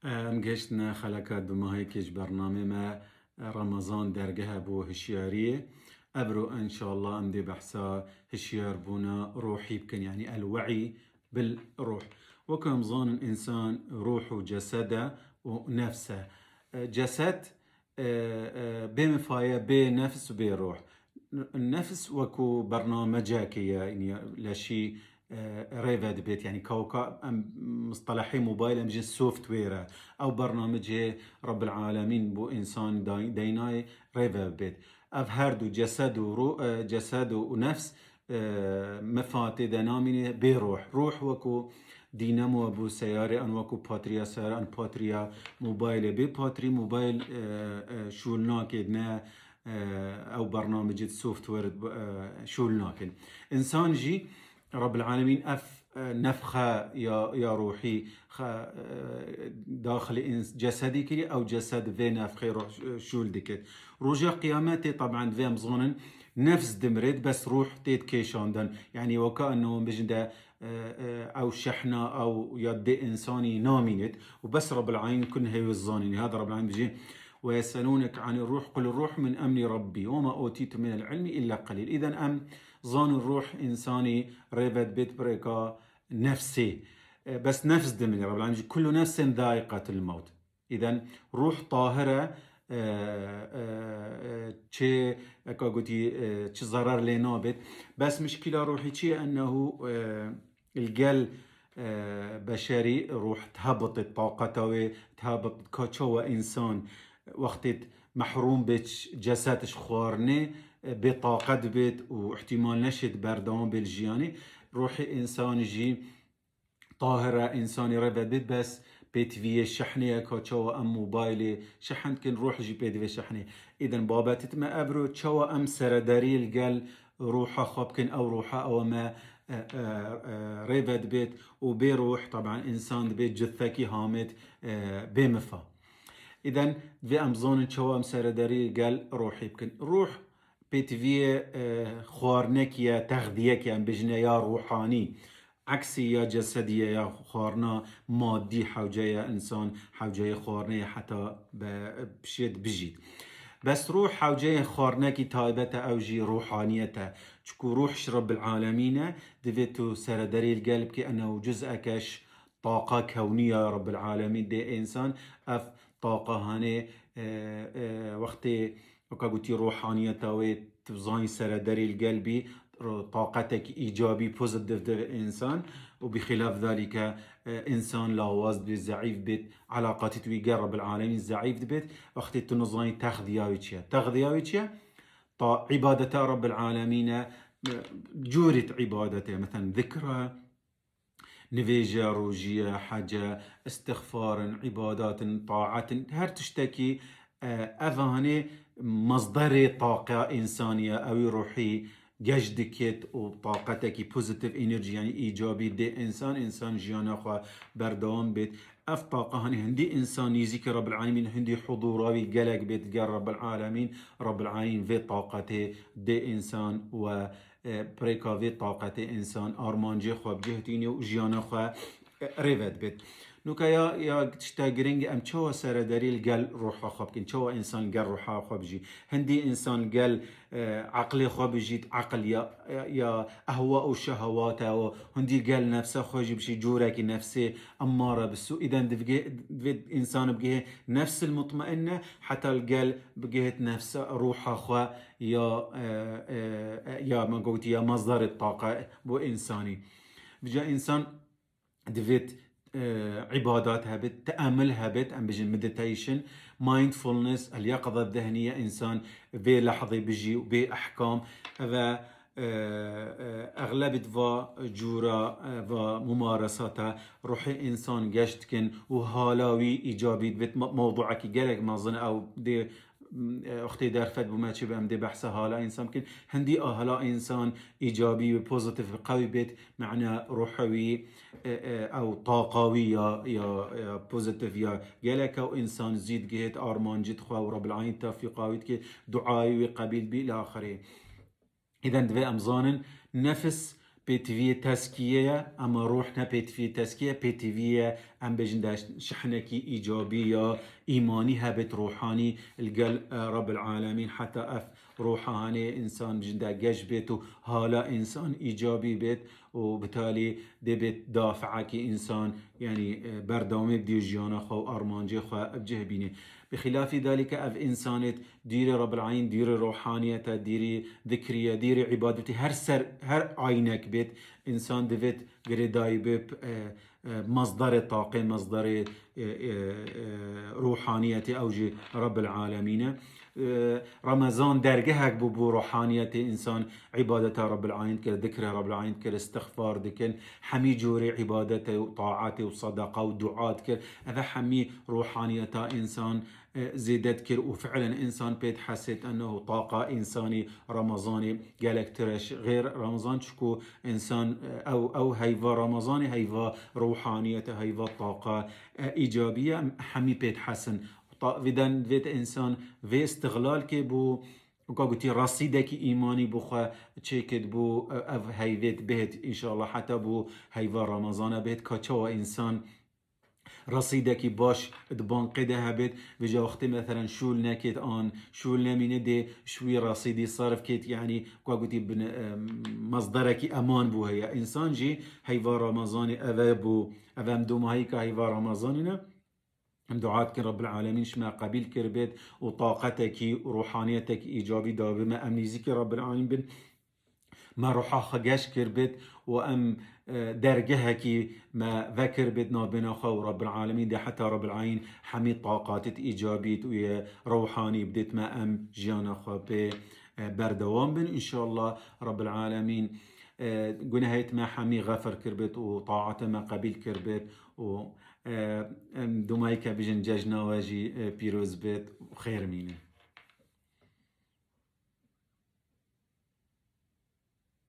ام گشتنا خلکات بماهی کش برنامه ما رمضان درگه بو هشیاریه ابرو ان شاء الله ام دي بحثا هشيار بونا روحي بكن يعني الوعي بالروح وكم ظن الانسان روحه وجسده ونفسه جسد بمفايا بنفس وبروح النفس وكو برنامجك يعني لشي ريفد بيت يعني كوكا مصطلحي موبايل ام سوفت وير او برنامج رب العالمين بو انسان دايناي ريفد بيت اف هردو جسد جسد ونفس مفاتي دنامين بروح روح وكو دينامو ابو سيارة ان وكو باتريا سيارة ان باتريا موبايل بي باتري موبايل شولناك ادنا او برنامج السوفت وير شولناك انسان جي رب العالمين اف نفخة يا روحي داخل جسدي كري او جسد في نفخي روح شول ديكت رجع قيامتي طبعا في مظنن نفس دمرت بس روح تيت كيشاندن يعني وكأنه بجدا او شحنة او يدي انساني نامينت وبس رب العالمين كن هي الظانين هذا رب العالمين بيجي ويسألونك عن الروح قل الروح من أمر ربي وما أوتيت من العلم إلا قليل إذن ظان الروح إنساني ريفت بيت بريكا نفسي بس نفس دمني رب العالمين كل نفس ذائقة الموت إذن روح طاهرة تشي قلتي تشي ضرر لنابت بس مشكلة روحي تشي أنه القل بشري روح تهبط طاقته تهبط كاتشوا إنسان وقت محروم بيتش جسدش خوارني بطاقة بيت واحتمال نشد بردوان بالجياني روحي إنسان جي طاهرة إنساني ربط بيت بس بيت فيه شحنية كاتشوا أم موبايلي شحنت كن روح جي بيت فيه شحنية إذن بابتت ما أبرو تشوا أم سرداريل قال روحه خابكن أو روحه أو ما ريفد بيت وبيروح طبعا إنسان بيت جثكي هامت بمفا إذن في أمزون تشوا أم سرداري قال روحي بكن روح بيت في خوارنك يا تغذيك يا بجنا يا روحاني عكسي يا جسدية يا خوارنا مادي حوجة يا إنسان حوجة خوارنية حتى بشيت بجيت بس روح حوجة خوارنكي تايبته أو جي روحانيته تشكو روح رب العالمين دفيتو سرداري القلب كأنه جزء كش طاقة كونية يا رب العالمين دي إنسان أف طاقة هاني وقتي وكاقوتي روحانية تاوي تفزاني سرداري القلبي طاقتك إيجابي بوزيتيف إنسان وبخلاف ذلك إنسان لا وازد بيت ضعيف بيت علاقاتي توي رب العالمين ضعيف بيت وقت تنظاني تغذياويتشيا عبادة رب العالمين جورة عبادته مثلا ذكرى نفيجة روجية حاجة استغفار عبادات طاعات هر تشتكي أفاني مصدر طاقة إنسانية أو روحي ججدكت وطاقتك بوزيتيف انرجي يعني ايجابي دي انسان جيانا خوا بردوام بيت اف طاقه هني هندي انسان يذكر رب العالمين هندي حضوراوي قلق بيت قال رب العالمين رب العالمين في طاقته دي انسان و بريكا في طاقته انسان ارمانجي خوا بجهتيني وجيانا خوا ريفت بيت نوكا يا تشتا جرينج ام تشوا سرداري قال روحه خو بكن تشوا انسان قال روحه خو بجي هندي انسان قال عقلي خو بجيت عقل يا اهواء وشهواته هندي قال نفسه خو بشي جورك نفسه اماره بالسوء اذا دفيد انسان بقيه نفس المطمئنه حتى القال بقيت نفسه روحه خو يا ما قلت يا مصدر الطاقه بو انساني بجا انسان دفيت عبادات هبت تأمل هبت أم بيجي مديتيشن مايندفولنس اليقظة الذهنية إنسان في لحظة بيجي بأحكام هذا أغلبية فا جورا و ممارساتها روحي إنسان جشتكن وهالاوي إيجابي بيت موضوعك جالك ما ظن أو دي اختي درفت بما تشي بام دي بحثها هالا انسان كن هندي هلا انسان ايجابي وبوزيتيف قوي بيت معنى روحوي او طاقوي يا بوزيتيف يا جالك او انسان زيد جهت ارمان جد خوا ورب العالمين توفيقاوي كي دعائي وقبيل بي الى اخره اذا دفي امزان نفس بيتفي تسكية أما روحنا بيتفي تسكية بيتفي أم بجن داش شحنكي إيجابية إيماني هبت روحاني القل رب العالمين حتى روحاني إنسان بجن دا قش بيتو هالا إنسان إيجابي بيت وبالتالي دي بيت دافعك إنسان يعني بردومي بدي جيانا خو أرمانجي خو أبجه بيني بخلاف ذلك أف إنسانة ديري رب العالمين ديري روحانية ديري ذكرية ديري عبادتي هر عينك بيت إنسان دفت قرداي بيب مصدر طاقة مصدر روحانية أوجي رب العالمين رمضان درجهك بو روحانية إنسان عبادته رب العالمين كل ذكره رب العالمين كل استغفار ذكر حمي جوري عبادته وطاعته وصدقه ودعاء كل هذا حمي روحانية إنسان زيدت كل وفعلا إنسان بيت حسيت أنه طاقة إنساني رمضاني قالك ترش غير رمضان شكو إنسان أو هيفا رمضاني هيفا روحانية هيفا طاقة إيجابية حمي بيت حسن فيدان فيت إنسان في استغلال كي بو وقاقتي رصيدك إيماني بوخا تشيكت بو هيفيت بهت إن شاء الله حتى بو هيفا رمضان بهت كاتشوا إنسان رصيدك باش دبان قده هبت بجا وقتی مثلا شول نكت آن شول نمینه ده شوي رصيدي صرف كت يعني قاقتي مصدرك أمان بو هيا إنسان جي هيفا رمضان أذا بو أذا مدوم هيك هيفا رمضاننا دعات كن رب العالمين شما قبيل كربت وطاقتك وروحانيتك إيجابي دابما أمنيزيك رب العالمين بن ما روحا خجاش كربت وأم درجهك ما ذكر بدنا بنا خو رب العالمين ده حتى رب العالمين حمي طاقات إيجابية ويا روحاني بدت ما أم جانا خو بردوام بن إن شاء الله رب العالمين قلنا هيت ما حمي غفر كربت وطاعته ما قبيل كربت و دومايكا بجن جاجنا واجي بيروز بيت وخير مينه